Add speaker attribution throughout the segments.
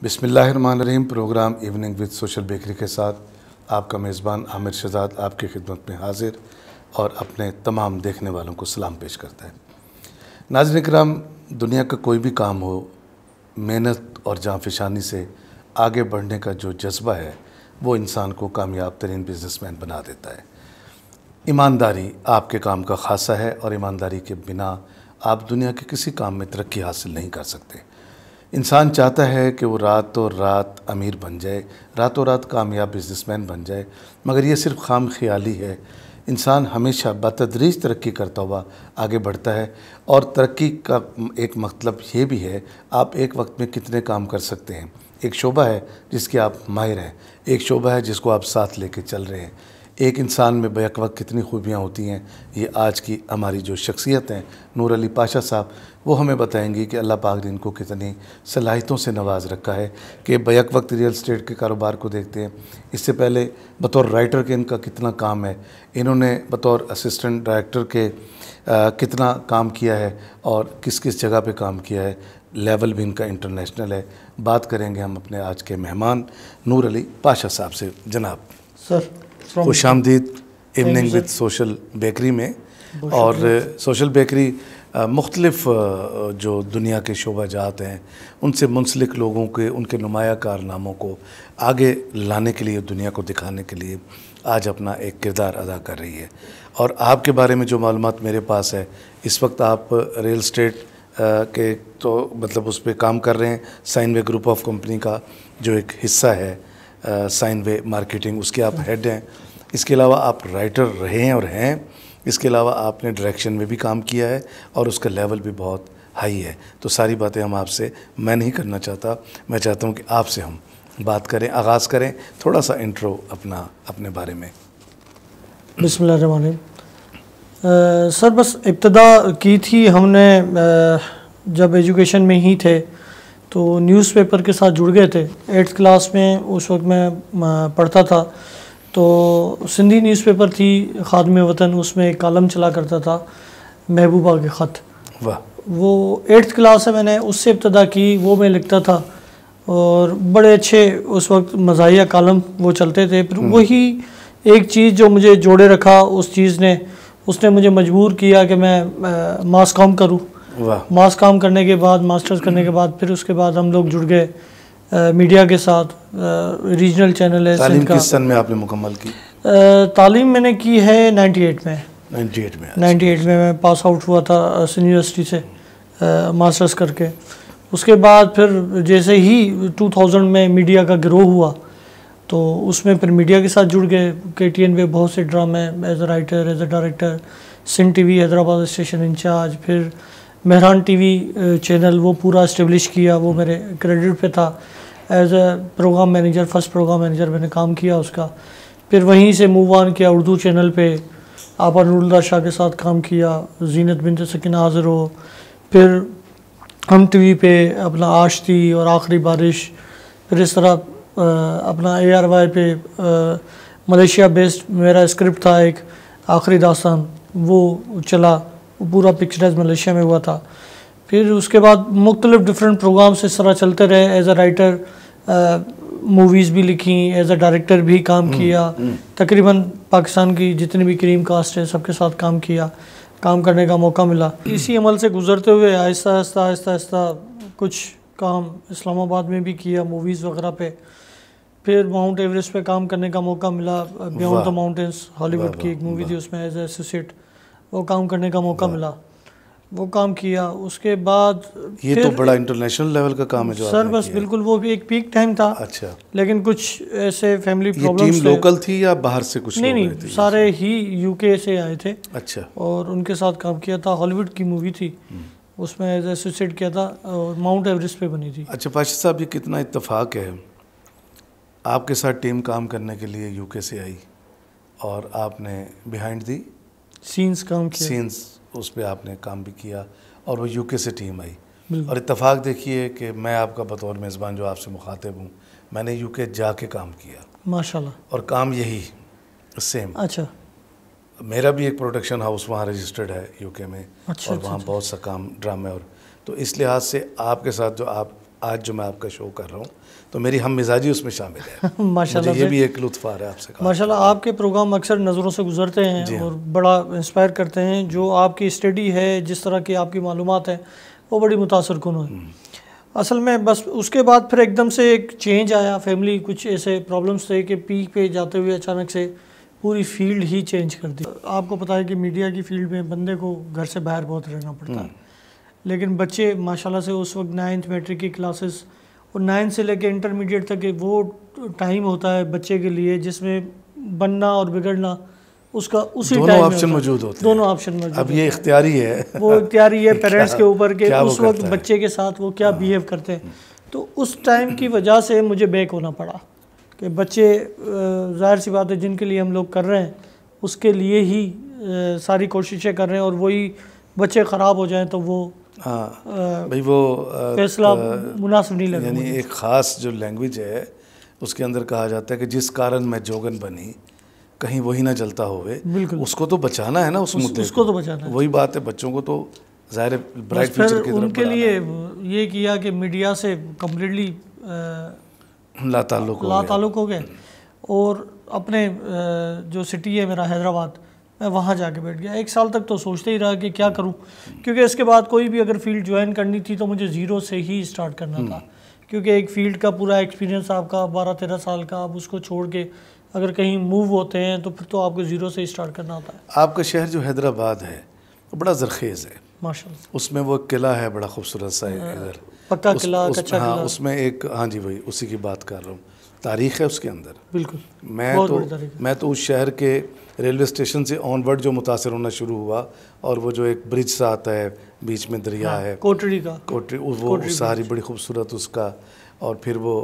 Speaker 1: बिस्मिल्लाहिर्रहमानिर्रहीम। Programme evening with social bakery के साथ आपका मेज़बान आमिर शहजाद आपकी खिदमत में हाजिर और अपने तमाम देखने वालों को सलाम पेश करता है। नाज़रीन इकराम, दुनिया का कोई भी काम हो, मेहनत और जाँफशानी से आगे बढ़ने का जो जज्बा है वो इंसान को कामयाब तरीन बिजनेसमैन बना देता है। ईमानदारी आपके काम का खासा है और ईमानदारी के बिना आप दुनिया के किसी काम में तरक्की हासिल नहीं कर सकते। इंसान चाहता है कि वो रातों रात अमीर बन जाए, रातों रात कामयाब बिजनेसमैन बन जाए, मगर ये सिर्फ खाम ख्याली है। इंसान हमेशा बतदरीज तरक्की करता हुआ आगे बढ़ता है और तरक्की का एक मतलब ये भी है आप एक वक्त में कितने काम कर सकते हैं। एक शोबा है जिसके आप माहिर हैं, एक शोबा है जिसको आप साथ लेके चल रहे हैं। एक इंसान में बैक वक्त कितनी खूबियाँ होती हैं, ये आज की हमारी जो शख्सियत हैं नूर अली पाशा साहब, वो हमें बताएंगी कि अल्लाह पाक ने इनको कितनी सलाहियतों से नवाज रखा है कि बैक वक्त रियल एस्टेट के कारोबार को देखते हैं। इससे पहले बतौर राइटर के इनका कितना काम है, इन्होंने बतौर असिस्टेंट डायरेक्टर के कितना काम किया है और किस किस जगह पे काम किया है। लेवल भी इनका इंटरनेशनल है। बात करेंगे हम अपने आज के मेहमान नूर अली पाशा साहब से। जनाब
Speaker 2: सर
Speaker 1: खुशामदीद इवनिंग विद सोशल बेकरी में। और सोशल बेकरी मुख्तलिफ़ जो दुनिया के शोबाजात हैं उनसे मुंसलिक लोगों के उनके नुमाया कारनामों को आगे लाने के लिए, दुनिया को दिखाने के लिए आज अपना एक किरदार अदा कर रही है। और आपके बारे में जो मालूमात मेरे पास है, इस वक्त आप रियल एस्टेट के तो मतलब उस पर काम कर रहे हैं। साइनवे ग्रुप ऑफ कंपनी का जो एक हिस्सा है साइनवे मार्केटिंग, उसके आप हेड हैं। इसके अलावा आप राइटर रहे हैं और हैं। इसके अलावा आपने डायरेक्शन में भी काम किया है और उसका लेवल भी बहुत हाई है। तो सारी बातें हम आपसे मैं नहीं करना चाहता, मैं चाहता हूँ कि आपसे हम बात करें, आगाज़ करें। थोड़ा सा इंट्रो अपने बारे में।
Speaker 2: बिस्मिल्लाहिर्रहमानिर्रहीम। सर बस इब्तदा की थी हमने जब एजुकेशन में ही थे तो न्यूज़पेपर के साथ जुड़ गए थे। 8th क्लास में उस वक्त मैं पढ़ता था तो सिंधी न्यूज़पेपर थी खादम वतन, उसमें एक कॉलम चला करता था महबूबा के ख़त।
Speaker 1: वाह।
Speaker 2: वो 8th क्लास से मैंने उससे इब्तदा की, वो मैं लिखता था और बड़े अच्छे उस वक्त मज़ाहिया कॉलम वो चलते थे। फिर वही एक चीज़ जो मुझे जोड़े रखा, उस चीज़ ने उसने मुझे मजबूर किया कि मैं मास कॉम करूँ। मास कॉम करने के बाद, मास्टर्स करने के बाद फिर उसके बाद हम लोग जुड़ गए मीडिया के साथ। रीजनल चैनल है।
Speaker 1: तालीम किस सन में आपने मुकम्मल की?
Speaker 2: तालीम मैंने की है 98 में। 98 में मैं पास आउट हुआ था यूनिवर्सिटी से मास्टर्स करके। उसके बाद फिर जैसे ही 2000 में मीडिया का गिरोह हुआ तो उसमें फिर मीडिया के साथ जुड़ गए। KTN में बहुत से ड्रामे as a writer, as a director, Sindh TV Hyderabad station in charge, फिर मेहरान TV चैनल वो पूरा इस्टेब्लिश किया, वो मेरे क्रेडिट पे था। As a programme manager, first programme manager मैंने काम किया उसका। फिर वहीं से मूव ऑन किया उर्दू चैनल पे, आपा नूरुल्लाह शाह के साथ काम किया, जीनत बिनत सकीना हाजिर हो। फिर हम TV पे अपना आशती और आखिरी बारिश, फिर इस तरह अपना ARY पे मलेशिया बेस्ड मेरा स्क्रिप्ट था एक आखिरी दास्तान, वो चला, वो पूरा पिक्चराइज मलेशिया में हुआ था। फिर उसके बाद मुख्तलिफ डिफरेंट प्रोग्राम्स इस तरह चलते रहे। एज ए राइटर मूवीज़ भी लिखी, एज ए डायरेक्टर भी काम किया। तकरीबन पाकिस्तान की जितनी भी क्रीम कास्ट है सबके साथ काम किया, काम करने का मौका मिला। इसी अमल से गुजरते हुए आहिस्ता आहिस्ता आहिस्ता आहिस्ता कुछ काम इस्लामाबाद में भी किया मूवीज़ वगैरह पे। फिर माउंट एवरेस्ट पे काम करने का मौका मिला, बियॉन्ड द माउंटेन्स हॉलीवुड की एक मूवी थी, उसमें एज ए एसोसिएट वो काम करने का मौका मिला, वो काम किया। उसके बाद
Speaker 1: ये तो बड़ा इंटरनेशनल लेवल का काम है जो
Speaker 2: सर बस बिल्कुल वो भी एक पीक टाइम था।
Speaker 1: अच्छा।
Speaker 2: लेकिन कुछ ऐसे फैमिली प्रॉब्लम्स
Speaker 1: टीम लोकल थी या बाहर से कुछ?
Speaker 2: नहीं, सारे ही UK से आए थे।
Speaker 1: अच्छा।
Speaker 2: और उनके साथ काम किया था। हॉलीवुड की मूवी थी, उसमें एज एसोसिएट किया था और माउंट एवरेस्ट पे बनी थी।
Speaker 1: अच्छा पाशा साहब, ये कितना इत्तेफाक है, आपके साथ टीम काम करने के लिए UK से आई और आपने बिहाइंड दी
Speaker 2: सीन्स काम किया,
Speaker 1: सीन्स उस पर आपने काम भी किया और वो UK से टीम आई। और इत्तेफाक देखिए कि मैं आपका बतौर मेज़बान जो आपसे मुखातिब हूँ, मैंने UK जाके काम किया माशाल्लाह, और काम यही सेम।
Speaker 2: अच्छा।
Speaker 1: मेरा भी एक प्रोडक्शन हाउस वहाँ रजिस्टर्ड है UK में।
Speaker 2: अच्छा,
Speaker 1: और वहाँ बहुत सा काम ड्रामे और तो इस लिहाज से आपके साथ जो आप आज जो मैं आपका शो कर रहा हूँ, तो मेरी हम मिजाजी उसमें शामिल है।
Speaker 2: माशाल्लाह,
Speaker 1: मुझे ये भी एक लुत्फ़ आ रहा है आपसे।
Speaker 2: माशाल्लाह, आपके प्रोग्राम अक्सर नज़रों से गुजरते हैं और बड़ा इंस्पायर करते हैं। जो आपकी स्टडी है, जिस तरह की आपकी मालूमात है, वो बड़ी मुतासरकुन है। असल में बस उसके बाद फिर एकदम से एक चेंज आया, फैमिली कुछ ऐसे प्रॉब्लम्स थे कि पीक पे जाते हुए अचानक से पूरी फील्ड ही चेंज कर दी। आपको पता है कि मीडिया की फील्ड में बंदे को घर से बाहर बहुत रहना पड़ता है, लेकिन बच्चे माशाल्लाह से उस वक्त 9th मैट्रिक की क्लासेस और 9 से लेकर इंटरमीडिएट तक वो टाइम होता है बच्चे के लिए जिसमें बनना और बिगड़ना उसका उसी
Speaker 1: दोनों
Speaker 2: टाइम
Speaker 1: ऑप्शन मौजूद होते हैं।
Speaker 2: दोनों ऑप्शन मौजूद।
Speaker 1: अब ये इख्तियारी है,
Speaker 2: वो इख्तियारी है पेरेंट्स के ऊपर के उस वक्त
Speaker 1: है।
Speaker 2: बच्चे के साथ वो क्या बिहेव करते हैं। तो उस टाइम की वजह से मुझे बैक होना पड़ा कि बच्चे ज़ाहिर सी बात है जिनके लिए हम लोग कर रहे हैं उसके लिए ही सारी कोशिशें कर रहे हैं, और वही बच्चे ख़राब हो जाएं तो वो
Speaker 1: भाई वो
Speaker 2: फैसला मुनासिब नहीं लगा।
Speaker 1: यानी एक ख़ास जो लैंग्वेज है उसके अंदर कहा जाता है कि जिस कारण मैं जोगन बनी कहीं वही ना जलता होवे, उसको तो बचाना है ना, उस मुद्दे
Speaker 2: उसको तो बचाना है।
Speaker 1: वही बात है, बच्चों को तो ज़ाहिर ब्राइट फ्यूचर की तरफ
Speaker 2: उनके लिए ये किया कि मीडिया से कम्प्लीटली लाताल्लुक हो गए, और अपने जो सिटी है मेरा हैदराबाद, मैं वहाँ जाके बैठ गया। 1 साल तक तो सोचते ही रहा कि क्या करूँ, क्योंकि इसके बाद कोई भी अगर फील्ड ज्वाइन करनी थी तो मुझे ज़ीरो से ही स्टार्ट करना था, क्योंकि एक फील्ड का पूरा एक्सपीरियंस आपका 12-13 साल का, आप उसको छोड़ के अगर कहीं मूव होते हैं तो फिर तो आपको ज़ीरो से स्टार्ट करना होता है।
Speaker 1: आपका शहर जो हैदराबाद है वो बड़ा ज़रखेज़ है
Speaker 2: माशाल्लाह।
Speaker 1: उसमें वो किला है बड़ा खूबसूरत सा इधर,
Speaker 2: पक्का किला, कच्चा
Speaker 1: हाँ,
Speaker 2: किला,
Speaker 1: उसमें एक, हाँ जी वही उसी की बात कर रहा हूँ, तारीख़ है उसके अंदर।
Speaker 2: बिल्कुल।
Speaker 1: मैं तो उस शहर के रेलवे स्टेशन से ऑनवर्ड जो मुतासर होना शुरू हुआ, और वो जो एक ब्रिज सा आता है बीच में दरिया है कोटरी वो सारी बड़ी खूबसूरत उसका, और फिर वो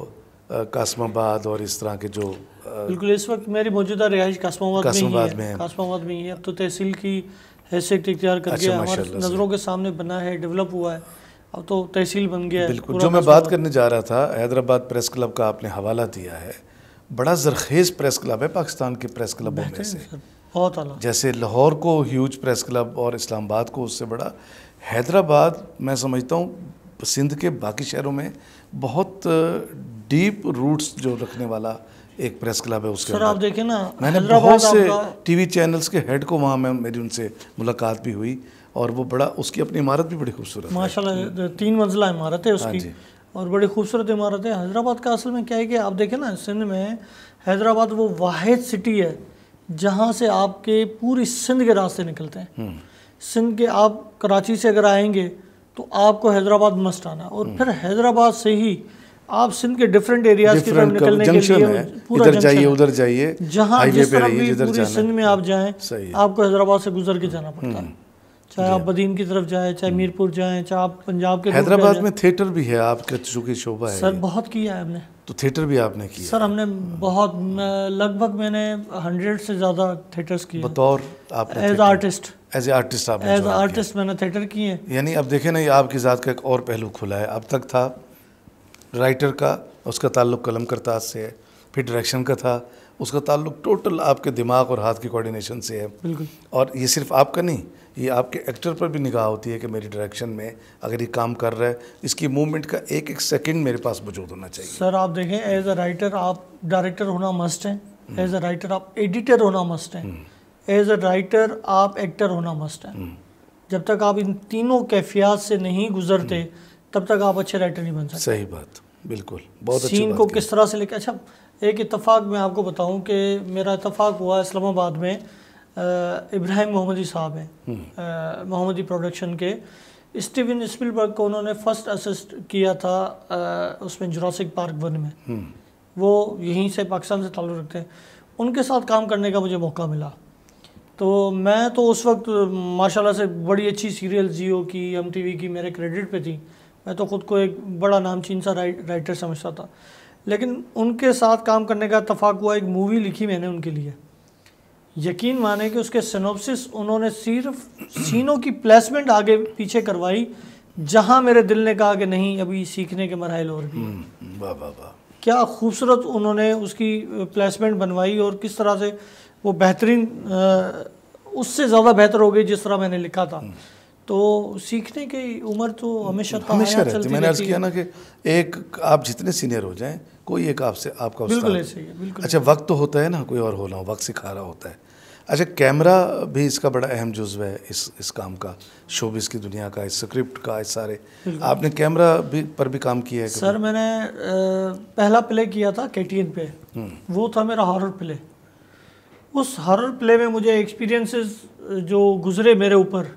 Speaker 1: कासमाबाद और इस तरह के जो
Speaker 2: बिल्कुल। इस वक्त मेरी मौजूदा रिहाइश कासमाबाद में है। अब तो तहसील की हैसियत इख्तियार करके हमारे नज़रों के सामने बना है, डेवलप हुआ है, अब तो तहसील बन गया है।
Speaker 1: बिल्कुल। जो मैं बात करने जा रहा था, हैदराबाद प्रेस क्लब का आपने हवाला दिया है, बड़ा ज़रखेज़ प्रेस क्लब है पाकिस्तान के प्रेस क्लबों में से,
Speaker 2: बहुत आला।
Speaker 1: जैसे लाहौर को ह्यूज प्रेस क्लब और इस्लामाबाद को उससे बड़ा, हैदराबाद मैं समझता हूँ सिंध के बाकी शहरों में बहुत डीप रूट्स जो रखने वाला एक प्रेस क्लब है उसके
Speaker 2: सर आप देखें ना,
Speaker 1: मैंने बहुत से टीवी चैनल्स के हेड को वहाँ मेरी उनसे मुलाकात भी हुई, और वो बड़ा, उसकी अपनी इमारत भी बड़ी खूबसूरत
Speaker 2: माशाल्लाह, 3 मंजिला इमारत है उसकी, और बड़ी खूबसूरत इमारत है। हैदराबाद का असल में क्या है कि आप देखें ना, सिंध में हैदराबाद वो वाहिद सिटी है जहाँ से आपके पूरी सिंध के रास्ते निकलते हैं। सिंध के आप कराची से अगर आएंगे तो आपको हैदराबाद मस्ट आना, और फिर हैदराबाद से ही आप सिंध के डिफरेंट एरियाज की तरफ निकलने के लिए पूरा
Speaker 1: इधर जाइए उधर जाइए,
Speaker 2: जहाँ जिस तरफ भी पूरी सिंध में आप जाएं आपको हैदराबाद से गुजर के जाना पड़ता है, चाहे आप बदीन की तरफ जाएं, चाहे मीरपुर जाएं, चाहे आप पंजाब के।
Speaker 1: हैदराबाद में थिएटर भी है आपका, चूँकि शोभा है
Speaker 2: सर, बहुत किया है हमने।
Speaker 1: तो थिएटर भी आपने किया?
Speaker 2: सर हमने बहुत, लगभग मैंने 100 से ज़्यादा थिएटर्स किए
Speaker 1: बतौर आपने
Speaker 2: एज आर्टिस्ट
Speaker 1: आपने
Speaker 2: एज आर्टिस्ट मैंने थिएटर किए हैं।
Speaker 1: यानी अब देखें ना, ये आपकी ज़ात का एक और पहलू खुला है। अब तक था राइटर का, उसका ताल्लुक़ कलम करताज से है, फिर डायरेक्शन का था, उसका ताल्लुक़ टोटल आपके दिमाग और हाथ की कोऑर्डिनेशन से है।
Speaker 2: बिल्कुल।
Speaker 1: और ये सिर्फ आपका नहीं, ये आपके एक्टर पर भी निगाह होती है कि मेरी डायरेक्शन में अगर ये काम कर रहा है, इसकी मूवमेंट का एक एक सेकंड मेरे पास मौजूद होना चाहिए।
Speaker 2: सर आप देखें, एज अ राइटर आप डायरेक्टर होना मस्ट है, एज अ राइटर आप एडिटर होना मस्ट है, एज अ राइटर आप एक्टर होना मस्ट है। जब तक आप इन तीनों कैफियत से नहीं गुजरते तब तक आप अच्छे राइटर नहीं बन सकते।
Speaker 1: सही बात, बिल्कुल, बहुत अच्छी
Speaker 2: सीन को किस तरह से लेके। अच्छा, एक इत्तेफाक मैं आपको बताऊं कि मेरा इत्तेफाक हुआ इस्लामाबाद में, इब्राहिम मोहम्मदी साहब हैं मोहम्मदी प्रोडक्शन के, स्टीवन स्पिलबर्ग को उन्होंने फर्स्ट असिस्ट किया था उसमें जुरासिक पार्क 1 में, वो यहीं से पाकिस्तान से ताल्लुक़ रखते हैं, उनके साथ काम करने का मुझे मौका मिला। तो मैं तो उस वक्त माशाल्लाह से बड़ी अच्छी सीरियल जियो की, MTV की मेरे क्रेडिट पे थी, मैं तो ख़ुद को एक बड़ा नामचीन सा राइटर समझता था, लेकिन उनके साथ काम करने का इत्तेफाक हुआ। एक मूवी लिखी मैंने उनके लिए, यकीन माने कि उसके सिनॉप्सिस उन्होंने सिर्फ सीनों की प्लेसमेंट आगे पीछे करवाई, जहां मेरे दिल ने कहा कि नहीं अभी सीखने के मराइल और भी।
Speaker 1: वाह वाह वाह,
Speaker 2: क्या खूबसूरत उन्होंने उसकी प्लेसमेंट बनवाई, और किस तरह से वो बेहतरीन, उससे ज़्यादा बेहतर हो गई जिस तरह मैंने लिखा था। तो सीखने की उम्र तो हमेशा
Speaker 1: रहती। मैंने अर्ज़ किया ना कि एक आप जितने सीनियर हो जाएं, कोई एक आपसे आपका
Speaker 2: बिल्कुल ऐसे ही है, बिल्कुल।
Speaker 1: अच्छा, वक्त तो होता है ना, कोई और हो ना हो, वक्त सिखा रहा होता है। अच्छा, कैमरा भी इसका बड़ा अहम जुज़्व है इस काम का, शोबिस की दुनिया का, इस स्क्रिप्ट का, इस सारे। आपने कैमरा भी पर भी काम किया है?
Speaker 2: सर मैंने पहला प्ले किया था KTN पे, वो था मेरा हॉरर प्ले। उस हॉरर प्ले में मुझे एक्सपीरियंसेस जो गुजरे मेरे ऊपर,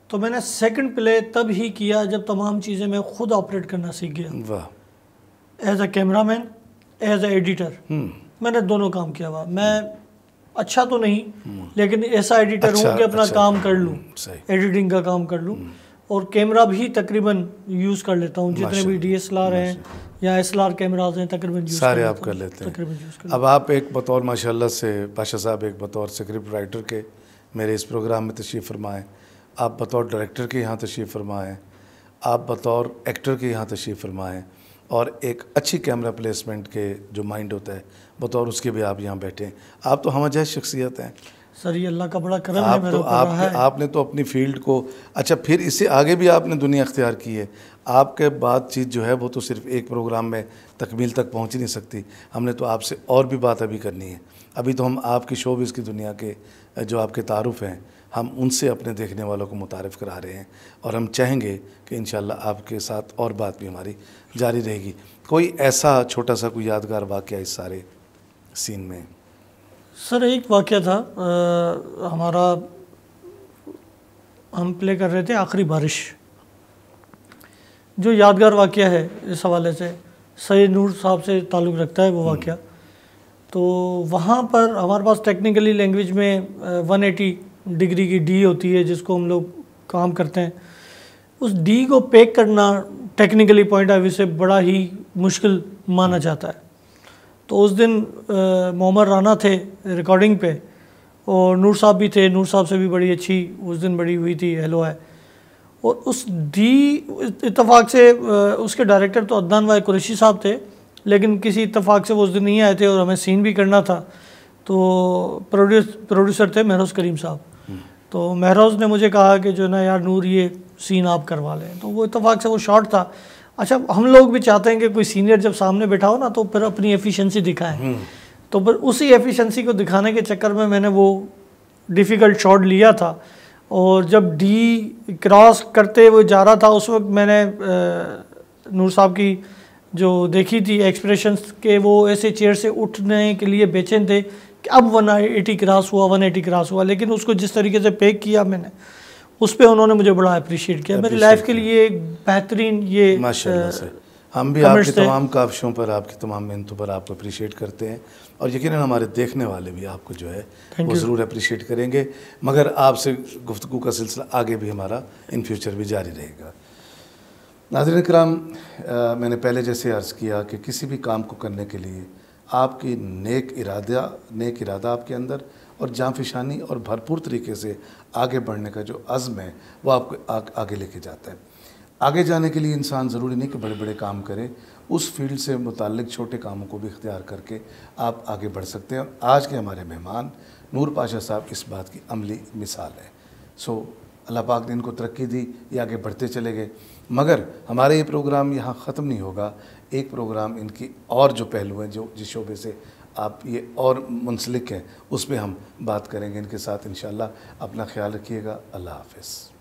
Speaker 2: तो मैंने सेकंड प्ले तब ही किया जब तमाम चीज़ें मैं खुद ऑपरेट करना सीख गया।
Speaker 1: वाह।
Speaker 2: As a cameraman, as a editor, मैंने दोनों काम किया हुआ। मैं अच्छा तो नहीं, लेकिन ऐसा एडिटर हूँ कि अपना काम कर लूँ, एडिटिंग का काम कर लूँ, और कैमरा भी तकरीबन यूज़ कर लेता हूँ। जितने भी DSLR हैं या SLR कैमराज हैं तकरीबन
Speaker 1: सारे आप कर लेते हैं। अब आप एक बतौर माशाल्लाह से पाशा साहब, एक बतौर स्क्रिप्ट राइटर के मेरे इस प्रोग्राम में तशरीफ़ फरमाएँ, आप बतौर डायरेक्टर के यहाँ तशरीफ़ फरमाएँ, आप बतौर एक्टर के यहाँ तशरीफ़ फरमाएँ, और एक अच्छी कैमरा प्लेसमेंट के जो माइंड होता है बतौर उसके भी आप यहाँ बैठे हैं। आप तो हम जैसी शख्सियत हैं
Speaker 2: सर, ये अल्लाह का बड़ा करम है मेरे ऊपर है।
Speaker 1: आपने तो अपनी फील्ड को, अच्छा फिर इससे आगे भी आपने दुनिया अख्तियार की है। आपके बातचीत जो है वो तो सिर्फ एक प्रोग्राम में तकमील तक पहुँच ही नहीं सकती। हमने तो आपसे और भी बात अभी करनी है। अभी तो हम आपकी शोबिज़ की दुनिया के जो आपके तारुफ हैं, हम उनसे अपने देखने वालों को मुतारिफ़ करा रहे हैं, और हम चाहेंगे कि इंशाल्लाह आपके साथ और बात भी हमारी जारी रहेगी। कोई ऐसा छोटा सा कोई यादगार वाक़या इस सारे सीन में?
Speaker 2: सर एक वाक़या था, हमारा हम प्ले कर रहे थे आखिरी बारिश, जो यादगार वाक़या है इस हवाले से सैयद नूर साहब से ताल्लुक़ रखता है वो वाक़या। तो वहाँ पर हमारे पास टेक्निकली लैंग्वेज में 180 डिग्री की डी होती है जिसको हम लोग काम करते हैं। उस डी को पैक करना टेक्निकली पॉइंट ऑफ व्यू से बड़ा ही मुश्किल माना जाता है। तो उस दिन मोहम्मद राना थे रिकॉर्डिंग पे, और नूर साहब भी थे। नूर साहब से भी बड़ी अच्छी उस दिन बड़ी हुई थी हेलो है। और उस डी इत्तेफाक से उसके डायरेक्टर तो अदनान भाई कुरैशी साहब थे, लेकिन किसी इत्तेफाक से वो उस दिन नहीं आए थे, और हमें सीन भी करना था। तो प्रोड्यूसर थे महरोज़ करीम साहब। तो महरोज़ ने मुझे कहा कि जो ना यार नूर, ये सीन आप करवा लें। तो वो इत्तेफाक से वो शॉट था। अच्छा, हम लोग भी चाहते हैं कि कोई सीनियर जब सामने बैठा हो ना तो फिर अपनी एफिशिएंसी दिखाएं। तो फिर उसी एफिशिएंसी को दिखाने के चक्कर में मैंने वो डिफ़िकल्ट शॉट लिया था, और जब डी क्रॉस करते हुए जा रहा था उस वक्त मैंने नूर साहब की जो देखी थी एक्सप्रेशंस के, वो ऐसे चेयर से उठने के लिए बेचैन थे कि अब 180 क्रॉस हुआ, 180 क्रॉस हुआ। लेकिन उसको जिस तरीके से पैक किया मैंने, उस पर उन्होंने मुझे बड़ा अप्रिशिएट किया। मेरी लाइफ के लिए एक बेहतरीन ये
Speaker 1: माशाल्लाह से हम भी आपकी तमाम काविशों पर, आपकी तमाम मेहनतों पर आपको अप्रिशिएट करते हैं, और यकीनन हमारे देखने वाले भी आपको जो है वो ज़रूर अप्रिशिएट करेंगे। मगर आपसे गुफ्तगू का सिलसिला आगे भी हमारा इन फ्यूचर भी जारी रहेगा। नाज़रीन किराम, मैंने पहले जैसे अर्ज़ किया कि किसी भी काम को करने के लिए आपकी नेक इरादा आपके अंदर, और जांफिशानी और भरपूर तरीके से आगे बढ़ने का जो अज़्म है वो आपको आगे लेके जाता है। आगे जाने के लिए इंसान ज़रूरी नहीं कि बड़े बड़े काम करे, उस फील्ड से मुताल्लिक़ छोटे कामों को भी इख्तियार करके आप आगे बढ़ सकते हैं। और आज के हमारे मेहमान नूर पाशा साहब इस बात की अमली मिसाल है। सो अल्लाह पाक ने इनको तरक्की दी, ये आगे बढ़ते चले गए। मगर हमारे ये प्रोग्राम यहाँ ख़त्म नहीं होगा। एक प्रोग्राम इनकी और जो पहलू हैं, जो जिस शोबे से आप ये और मुंसलिक हैं, उस पर हम बात करेंगे इनके साथ इंशाअल्लाह। अपना ख्याल रखिएगा। अल्लाह हाफ़िज़।